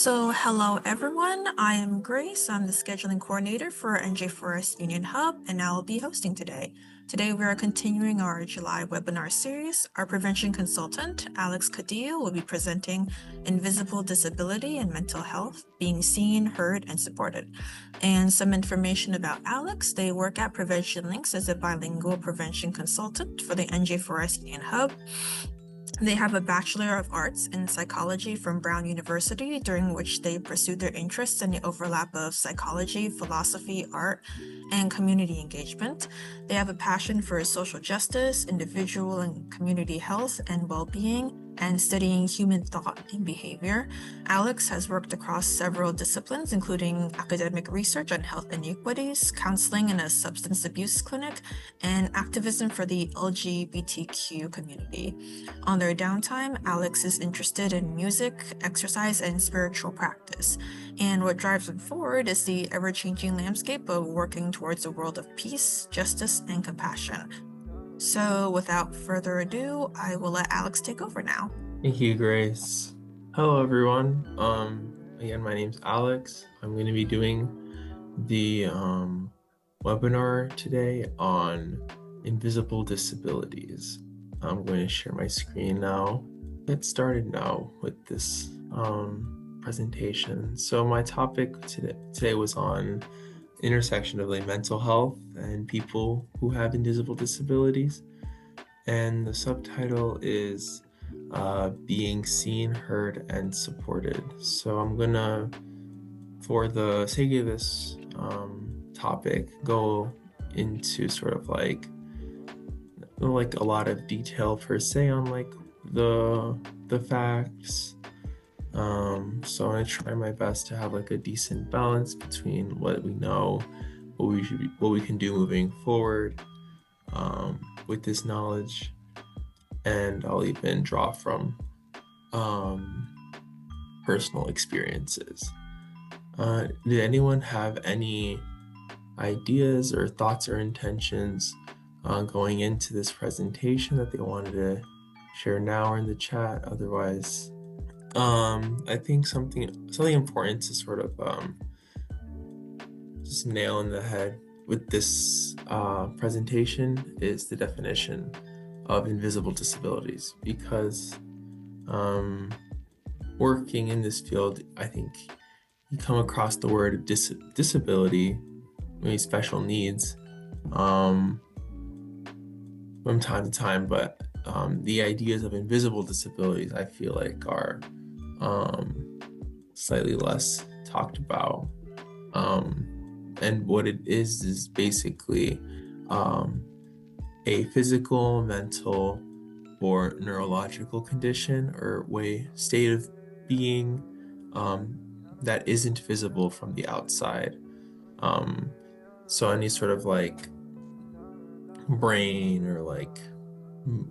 So hello everyone, I am Grace. I'm the scheduling coordinator for NJ4S Union Hub, and I'll be hosting today. Today we are continuing our July webinar series. Our prevention consultant, Alex Cadillo, will be presenting Invisible Disability and Mental Health, Being Seen, Heard, and Supported. And some information about Alex: they work at Prevention Links as a bilingual prevention consultant for the NJ4S Union Hub. They have a Bachelor of Arts in Psychology from Brown University, during which they pursued their interests in the overlap of psychology, philosophy, art, and community engagement. They have a passion for social justice, individual and community health and well-being, and studying human thought and behavior. Alex has worked across several disciplines, including academic research on health inequities, counseling in a substance abuse clinic, and activism for the LGBTQ community. On their downtime, Alex is interested in music, exercise, and spiritual practice. And what drives them forward is the ever-changing landscape of working towards a world of peace, justice, and compassion. So without further ado, I will let Alex take over now. Thank you, Grace. Hello, everyone. Again, my name's Alex. I'm going to be doing the webinar today on invisible disabilities. I'm going to share my screen now. Get started now with this presentation. So my topic today was on intersection of mental health and people who have invisible disabilities, and the subtitle is Being Seen, Heard, and Supported. So I'm gonna, for the sake of this topic, go into sort of like a lot of detail per se on the facts. So I'm gonna try my best to have a decent balance between what we know, what we can do moving forward with this knowledge, and I'll even draw from personal experiences. Did anyone have any ideas or thoughts or intentions going into this presentation that they wanted to share now or in the chat? Otherwise, I think something important to sort of just nail in the head with this presentation is the definition of invisible disabilities, because working in this field, I think you come across the word disability, maybe special needs, from time to time, but the ideas of invisible disabilities, I feel like, are slightly less talked about. And what it is basically a physical, mental, or neurological condition or state of being that isn't visible from the outside. So any sort of brain or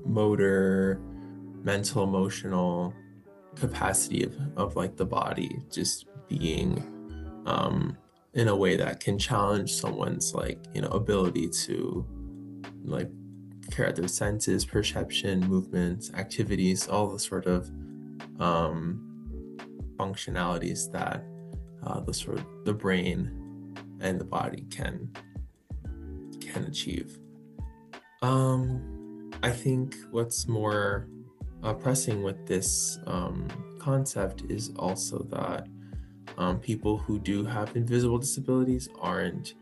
motor, mental, emotional capacity of the body just being in a way that can challenge someone's ability to carry out their senses, perception, movements, activities, all the sort of functionalities that the brain and the body can achieve. I think what's more pressing with this concept is also that people who do have invisible disabilities aren't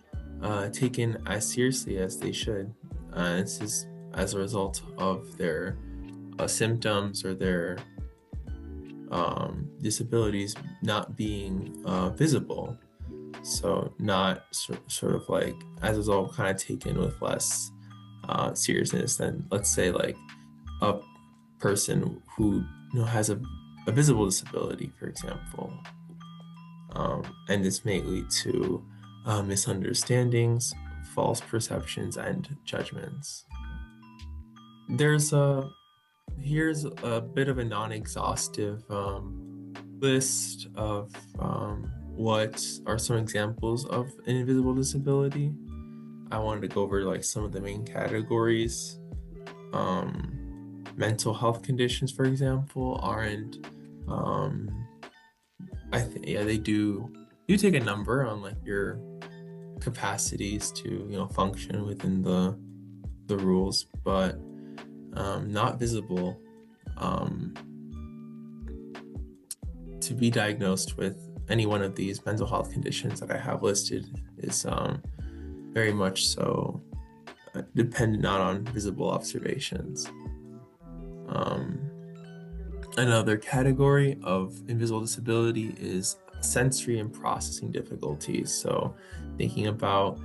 taken as seriously as they should. This is as a result of their symptoms or their disabilities not being visible. So not sort of as a result kind of taken with less seriousness than, let's say, a person who has a visible disability, for example. And this may lead to misunderstandings, false perceptions, and judgments. Here's a bit of a non-exhaustive list of what are some examples of an invisible disability. I wanted to go over some of the main categories. Mental health conditions, for example, aren't I think yeah, they do take a number on like your capacities to function within the rules, but not visible. Um, to be diagnosed with any one of these mental health conditions that I have listed is very much so dependent not on visible observations. Um, Another category of invisible disability is sensory and processing difficulties. So, thinking about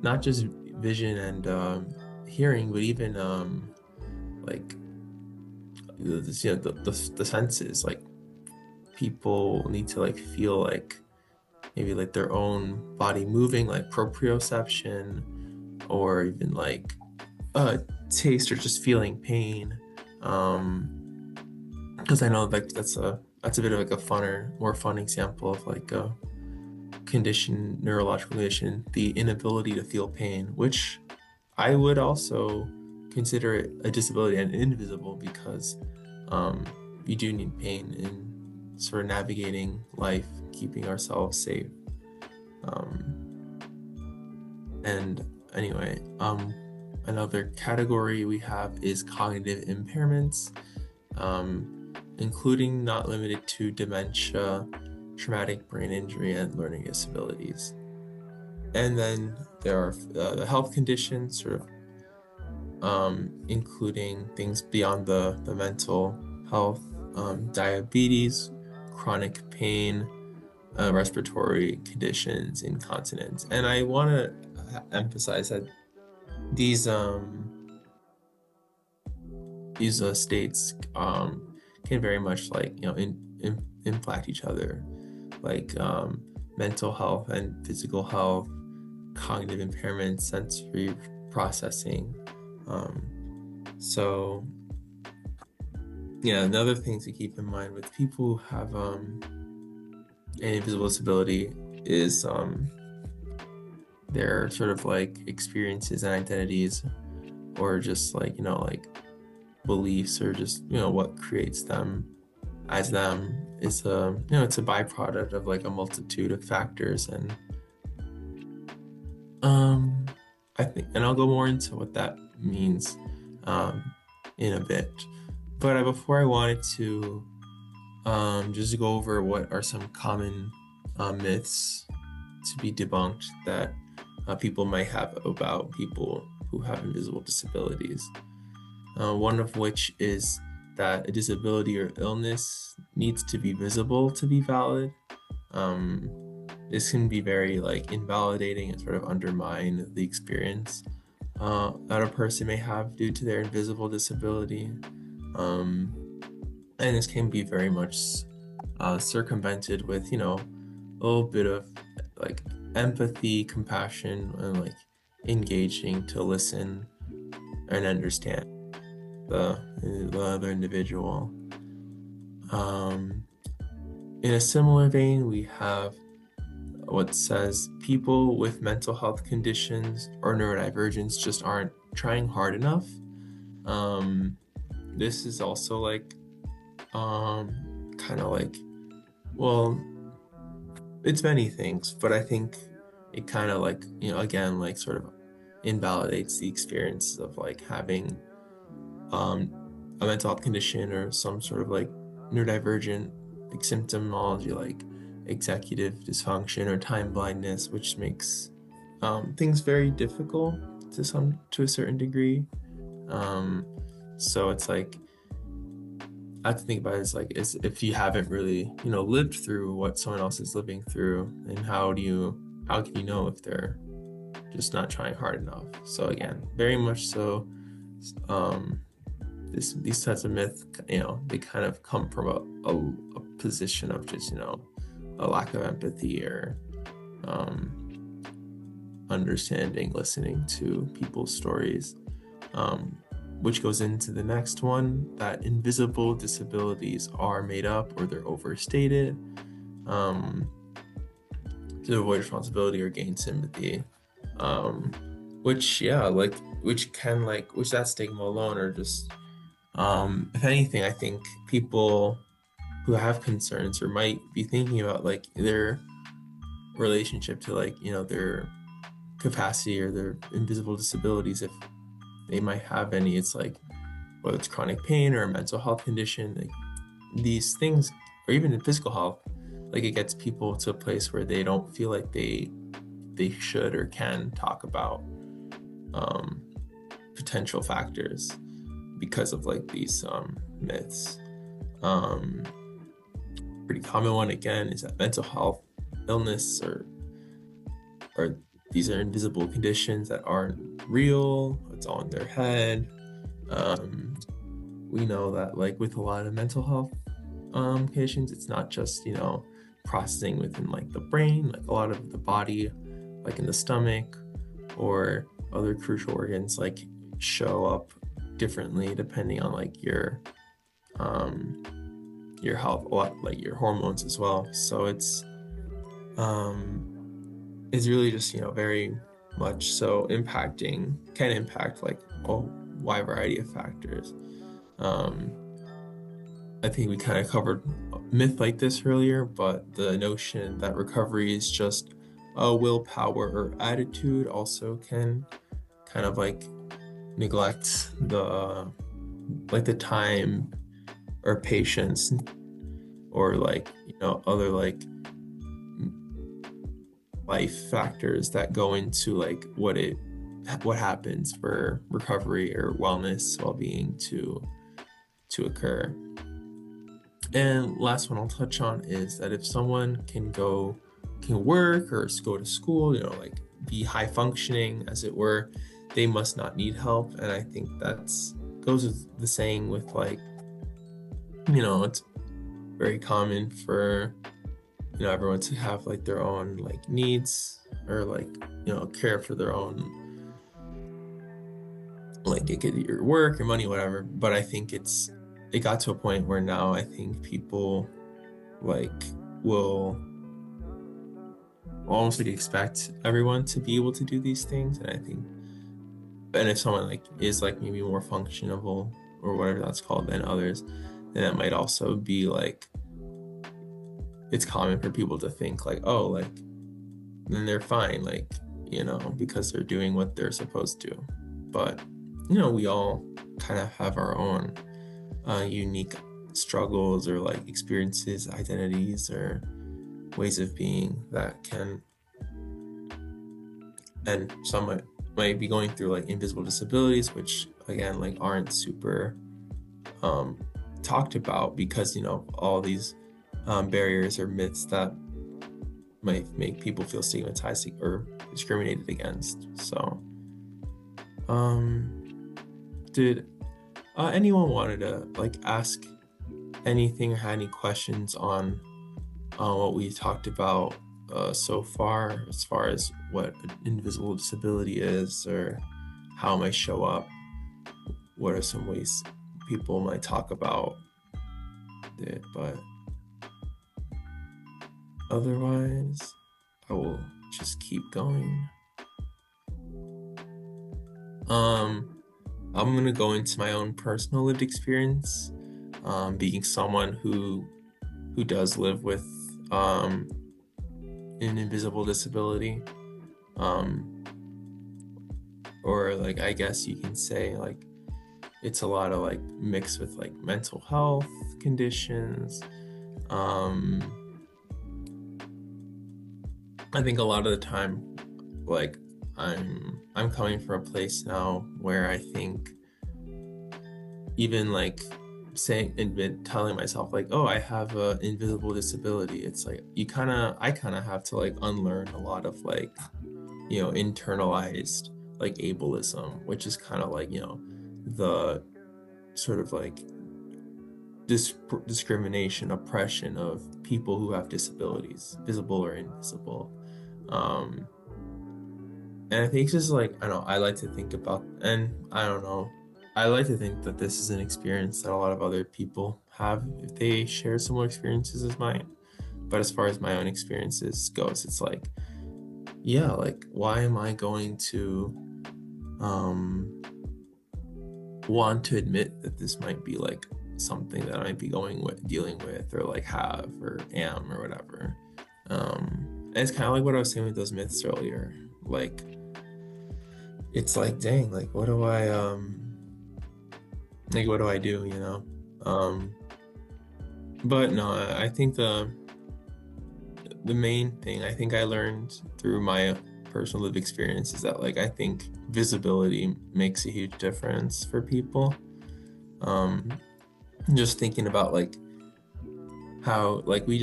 not just vision and hearing, but even like the senses. Like people need to like feel like maybe like their own body moving, like proprioception, or even like taste or just feeling pain. Because I know like that's a bit of like a more fun example of like a neurological condition, the inability to feel pain, which I would also consider it a disability and invisible because you do need pain in sort of navigating life, keeping ourselves safe. And anyway, another category we have is cognitive impairments, including not limited to dementia, traumatic brain injury, and learning disabilities. And then there are the health conditions, sort of including things beyond the mental health, diabetes, chronic pain, respiratory conditions, incontinence. And I want to emphasize that these states can very much like impact each other, like mental health and physical health, cognitive impairment, sensory processing. So yeah, another thing to keep in mind with people who have an invisible disability is their sort of like experiences and identities, or just like like beliefs, or just what creates them as them is it's a byproduct of like a multitude of factors. And I think, and I'll go more into what that means in a bit, but before I wanted to just go over what are some common myths to be debunked that people might have about people who have invisible disabilities. One of which is that a disability or illness needs to be visible to be valid. This can be very like invalidating and sort of undermine the experience that a person may have due to their invisible disability. And this can be very much circumvented with a little bit of like empathy, compassion, and like engaging to listen and understand the other individual. In a similar vein, we have what says people with mental health conditions or neurodivergence just aren't trying hard enough. This is also like kind of like, well, it's many things, but I think it kind of like again like sort of invalidates the experience of like having a mental health condition or some sort of like neurodivergent like symptomology, like executive dysfunction or time blindness, which makes things very difficult to a certain degree. So it's like I have to think about it as like if you haven't really lived through what someone else is living through, and how can you know if they're just not trying hard enough? So again, very much so these types of myths, they kind of come from a position of just a lack of empathy or understanding, listening to people's stories, which goes into the next one, that invisible disabilities are made up or they're overstated to avoid responsibility or gain sympathy, which that stigma alone, or just if anything, I think people who have concerns or might be thinking about like their relationship to like, you know, their capacity or their invisible disabilities, if they might have any. It's like, whether it's chronic pain or a mental health condition, like these things, or even in physical health, like it gets people to a place where they don't feel like they should or can talk about potential factors because of like these myths. Pretty common one again is that mental health illness or these are invisible conditions that aren't real. It's all in their head. We know that like with a lot of mental health conditions, it's not just, you know, processing within like the brain, like a lot of the body, like in the stomach or other crucial organs, like show up differently depending on like your health, a lot like your hormones as well. So it's really just, you know, very much so can impact like a wide variety of factors. I think we kind of covered a myth like this earlier, but the notion that recovery is just a willpower or attitude also can kind of like neglect the time or patience or like, you know, other like life factors that go into like what happens for recovery or wellness, well-being to occur. And last one I'll touch on is that if someone can work or go to school, you know, like be high functioning as it were, they must not need help. And I think goes with the saying with like, you know, it's very common for, you know, everyone to have like their own like needs or like, you know, care for their own, like it could be your work, your money, whatever. But I think it got to a point where now I think people like will almost like expect everyone to be able to do these things. And I think, and if someone like is like maybe more functionable or whatever that's called than others, then that might also be like, it's common for people to think like, oh, like then they're fine, like, you know, because they're doing what they're supposed to. But, you know, we all kind of have our own unique struggles or like experiences, identities, or ways of being that can, and some might be going through like invisible disabilities, which again like aren't super talked about because, you know, all these barriers or myths that might make people feel stigmatized or discriminated against. So did anyone wanted to like ask anything or had any questions on what we talked about so far, as far as what an invisible disability is or how it might show up? What are some ways people might talk about it? But otherwise, I will just keep going. I'm gonna go into my own personal lived experience, being someone who does live with an invisible disability, or like I guess you can say like it's a lot of like mixed with like mental health conditions. I think a lot of the time, like I'm coming from a place now where I think even like telling myself like, oh, I have an invisible disability, it's like I kind of have to like unlearn a lot of like, you know, internalized like ableism, which is kind of like, you know, the sort of like discrimination, oppression of people who have disabilities, visible or invisible. And I think it's just like, I don't know, I like to think about, and I don't know, I like to think that this is an experience that a lot of other people have if they share similar experiences as mine. But as far as my own experiences goes, it's like, yeah, like why am I going to want to admit that this might be like something that I might be dealing with, or like have, or am, or whatever. And it's kind of like what I was saying with those myths earlier. Like, it's like, dang, like, what do I do, you know? But no, I think the main thing I think I learned through my personal lived experience is that, like, I think visibility makes a huge difference for people. Just thinking about like how like we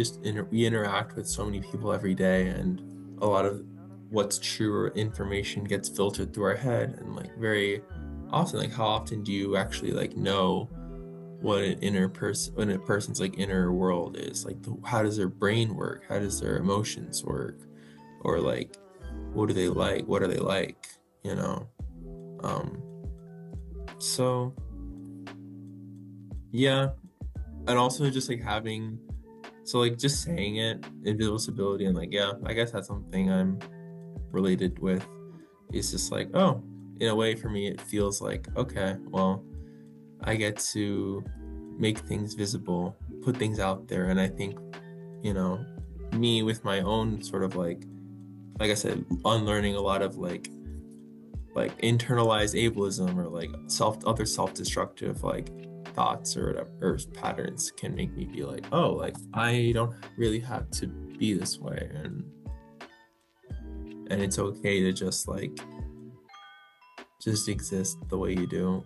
interact with so many people every day, and a lot of what's true or information gets filtered through our head, and like very often, like, how often do you actually like know what when a person's like inner world is like, how does their brain work, how does their emotions work, or like what are they like, you know? So yeah. And also just like just saying it, invisible disability, and like, yeah, I guess that's something I'm related with. It's just like, oh, in a way for me it feels like, okay, well, I get to make things visible, put things out there. And I think, you know, me with my own sort of like I said, unlearning a lot of like internalized ableism, or like other self-destructive like thoughts or whatever, or patterns, can make me be like, oh, like I don't really have to be this way, and it's okay to just exist the way you do.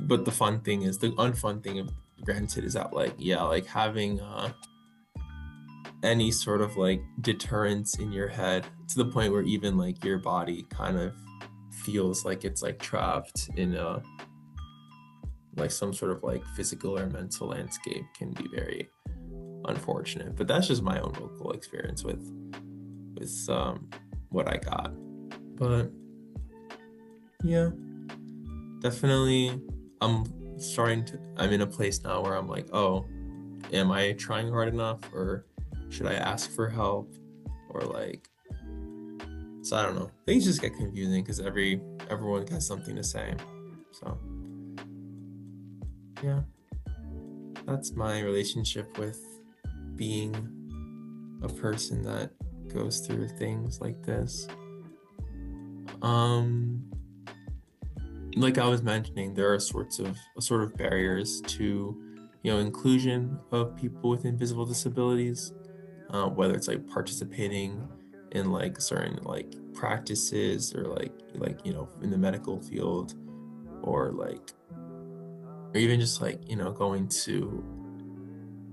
But the unfun thing of granted is that, like, yeah, like having any sort of like deterrence in your head to the point where even like your body kind of feels like it's like trapped in a like some sort of like physical or mental landscape can be very unfortunate. But that's just my own local experience with what I got. But yeah, definitely I'm in a place now where I'm like, oh, am I trying hard enough, or should I ask for help, or like, so I don't know, things just get confusing because everyone has something to say. So yeah, that's my relationship with being a person that goes through things like this. Like I was mentioning, there are a sort of barriers to, you know, inclusion of people with invisible disabilities, whether it's like participating in like certain like practices, or like you know, in the medical field, or even just like, you know, going to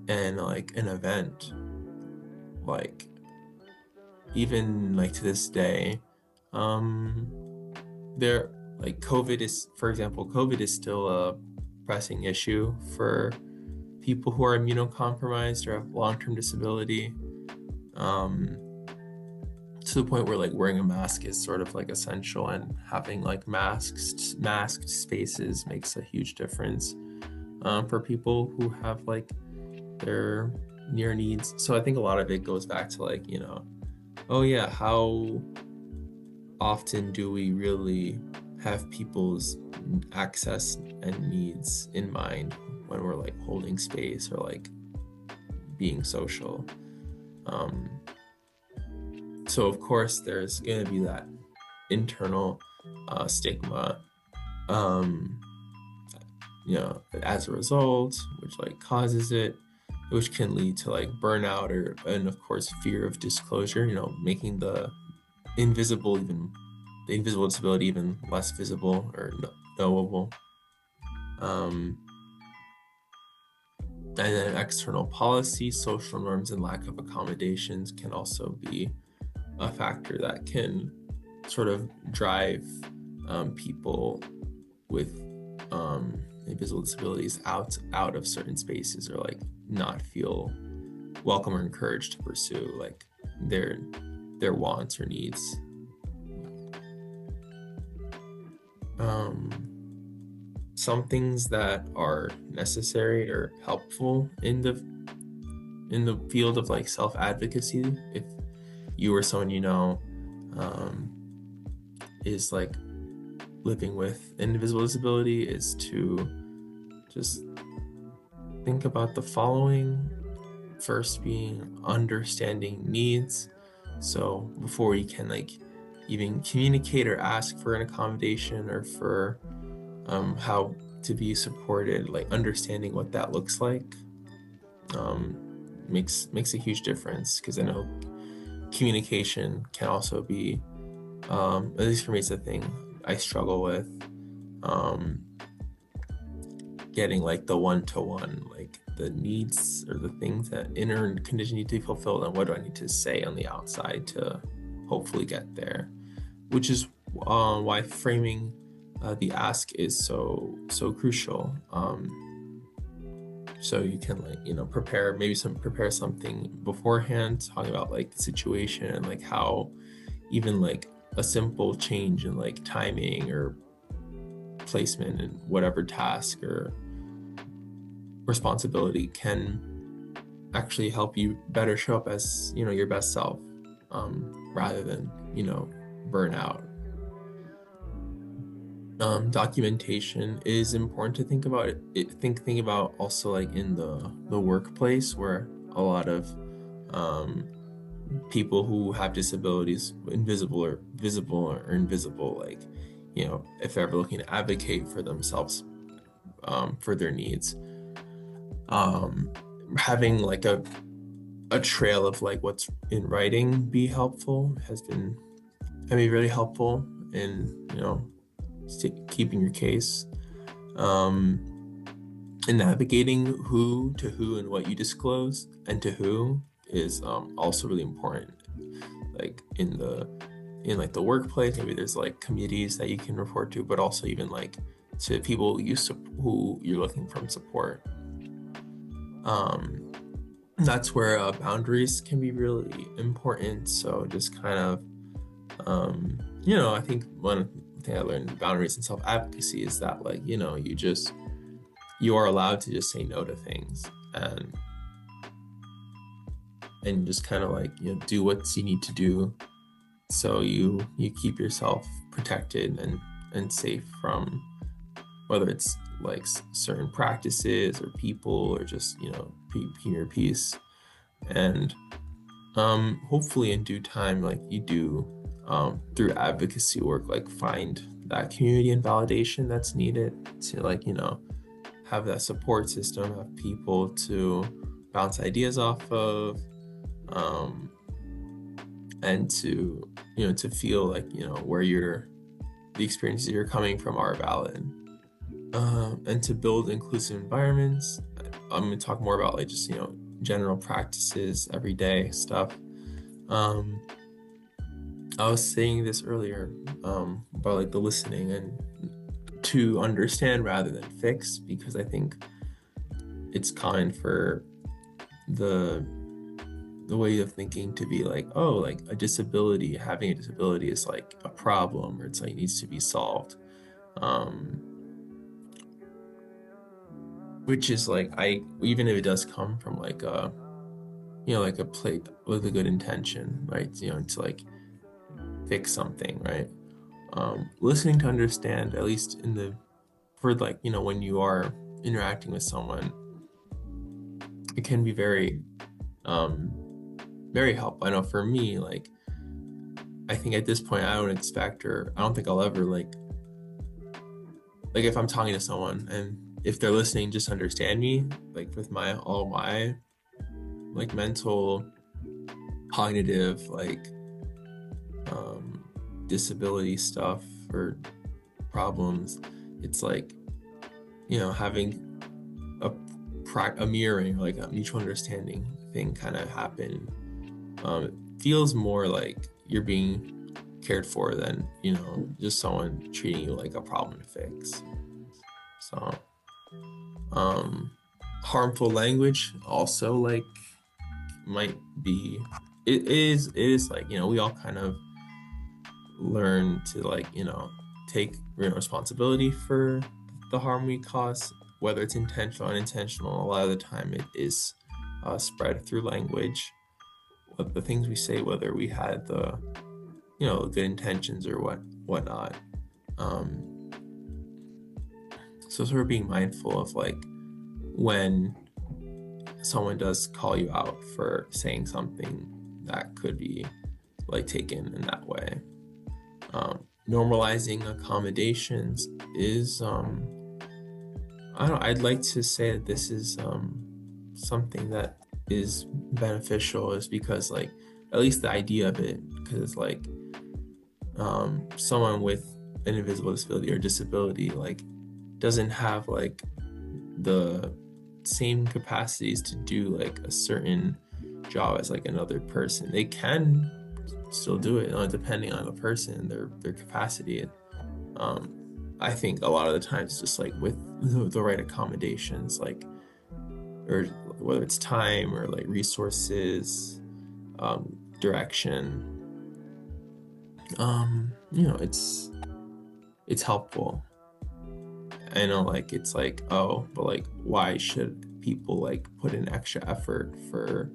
an event. Like, even like to this day, there, like, COVID is still a pressing issue for people who are immunocompromised or have long-term disability, to the point where like wearing a mask is sort of like essential, and having like masked spaces makes a huge difference for people who have like their near needs. So I think a lot of it goes back to like, you know, oh yeah, how often do we really have people's access and needs in mind when we're like holding space or like being social? So of course there's gonna be that internal stigma, you know, as a result, which like causes it, which can lead to like burnout, and of course fear of disclosure, you know, making the invisible disability even less visible or knowable. And then external policy, social norms, and lack of accommodations can also be a factor that can sort of drive people with invisible disabilities out of certain spaces, or like not feel welcome or encouraged to pursue like their wants or needs. Some things that are necessary or helpful in the field of like self-advocacy, if you or someone you know is like living with an invisible disability, is to just think about the following. First being understanding needs. So before you can like even communicate or ask for an accommodation or for how to be supported, like understanding what that looks like makes a huge difference, because I know communication can also be, at least for me, it's a thing I struggle with, getting like the one-to-one, like the needs or the things that inner condition need to be fulfilled, and what do I need to say on the outside to hopefully get there, which is why framing the ask is so crucial. So you can like prepare something beforehand, talking about like the situation and like how even like a simple change in like timing or placement in whatever task or responsibility can actually help you better show up as your best self, rather than burn out. Documentation is important to think about. Think about also like in the workplace, where a lot of people who have disabilities, invisible or visible or invisible, like if they're ever looking to advocate for themselves, for their needs, having like a trail of like what's in writing be helpful can be really helpful in keeping your case, and navigating who and what you disclose and to who is also really important. Like in like the workplace, maybe there's like committees that you can report to, but also even like to people who you're looking from support. That's where boundaries can be really important. So just kind of I think one thing I learned in boundaries and self-advocacy is that like you are allowed to just say no to things, and just kind of like do what you need to do, so you keep yourself protected and safe from whether it's like certain practices or people, or just keeping your peace. And hopefully in due time, like you do through advocacy work, like find that community and validation that's needed to like have that support system, have people to bounce ideas off of, and to to feel like where the experiences you're coming from are valid, and to build inclusive environments. I'm going to talk more about like just general practices, everyday stuff. I was saying this earlier, about like the listening and to understand rather than fix, because I think it's common for the way of thinking to be like, oh, like having a disability is like a problem, or it's like needs to be solved, which is like, even if it does come from like a like a plate with a good intention, right, to like fix something, right? Listening to understand, at least for like when you are interacting with someone, it can be very very helpful. I know for me, like I think at this point I don't expect, or I don't think I'll ever like if I'm talking to someone and if they're listening, just understand me, like with all my like mental, cognitive, like disability stuff or problems. It's like having a mirroring, like a mutual understanding thing kind of happen. It feels more like you're being cared for than just someone treating you like a problem to fix. So harmful language also like might be, it is like we all kind of learn to like take responsibility for the harm we cause, whether it's intentional or unintentional. A lot of the time it is spread through language, the things we say, whether we had the good intentions or whatnot. So sort of being mindful of like when someone does call you out for saying something that could be like taken in that way. Normalizing accommodations is I'd like to say that this is something that is beneficial, is because like at least the idea of it, because like someone with an invisible disability or disability like doesn't have like the same capacities to do like a certain job as like another person. They can still do it, depending on the person, their capacity. I think a lot of the times just like with the right accommodations, like, or whether it's time or like resources, direction, it's helpful. I know like it's like, oh, but like why should people like put in extra effort for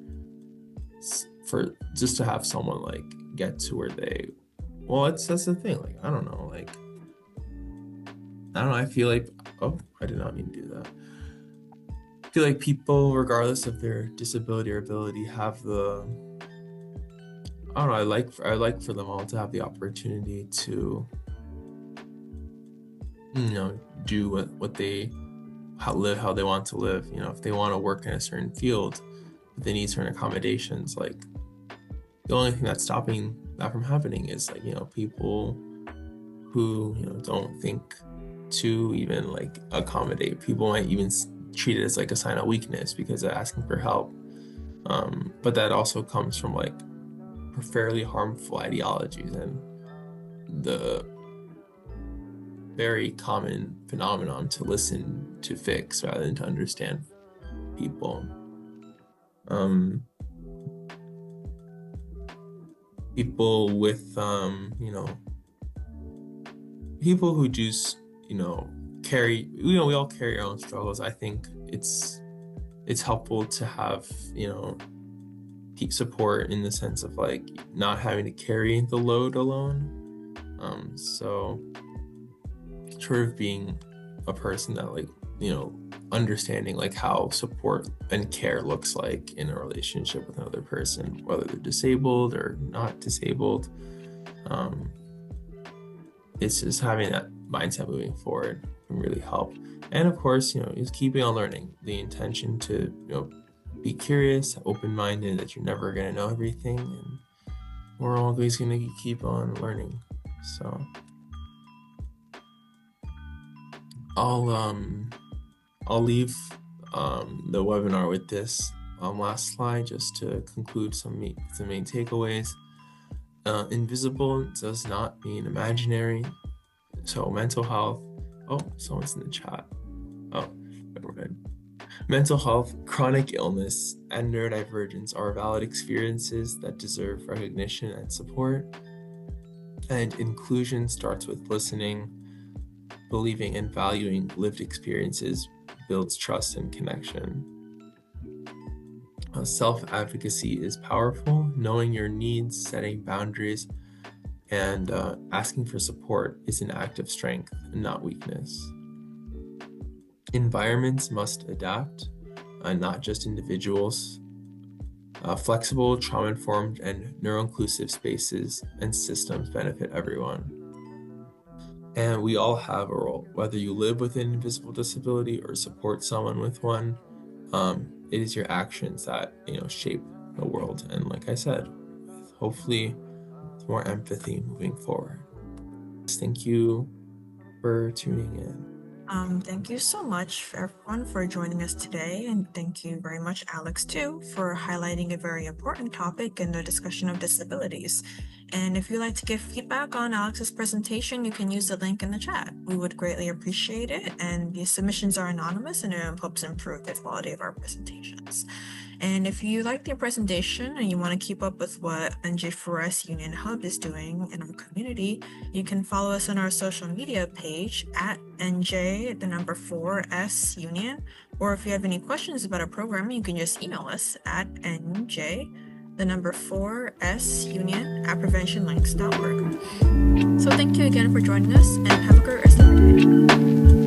just to have someone like get to where they, well, that's the thing, like I don't know, I feel like, oh, I did not mean to do that. I feel like people, regardless of their disability or ability, have the, I don't know, I like for them all to have the opportunity to, do what they live how they want to live. If they want to work in a certain field, but they need certain accommodations, like the only thing that's stopping that from happening is like, people who, don't think to even like accommodate. People might even treat it as like a sign of weakness because they're asking for help. But that also comes from like fairly harmful ideologies and the very common phenomenon to listen to fix rather than to understand people. People with people who just carry, we all carry our own struggles. I think it's helpful to have support in the sense of like not having to carry the load alone. So sort of being a person that like understanding like how support and care looks like in a relationship with another person, whether they're disabled or not disabled. It's just having that mindset moving forward can really help. And of course, is keeping on learning, the intention to be curious, open-minded, that you're never going to know everything, and we're always going to keep on learning. So I'll leave the webinar with this last slide just to conclude some main takeaways. Invisible does not mean imaginary. So mental health, oh, someone's in the chat. Oh, never mind. Mental health, chronic illness, and neurodivergence are valid experiences that deserve recognition and support. And inclusion starts with listening, believing and valuing lived experiences builds trust and connection. Self-advocacy is powerful. Knowing your needs, setting boundaries, and asking for support is an act of strength and not weakness. Environments must adapt, not just individuals. Flexible, trauma-informed, and neuro-inclusive spaces and systems benefit everyone. And we all have a role, whether you live with an invisible disability or support someone with one. It is your actions that shape the world. And like I said, hopefully with more empathy moving forward. Thank you for tuning in. Thank you so much everyone for joining us today, and thank you very much, Alex, too, for highlighting a very important topic in the discussion of disabilities. And if you'd like to give feedback on Alex's presentation, you can use the link in the chat. We would greatly appreciate it, and the submissions are anonymous and it helps improve the quality of our presentations. And if you like the presentation and you want to keep up with what NJ4S Union Hub is doing in our community, you can follow us on our social media page at NJ4S Union. Or if you have any questions about our program, you can just email us at NJ4SUnion@preventionlinks.org. So thank you again for joining us and have a great rest of your day.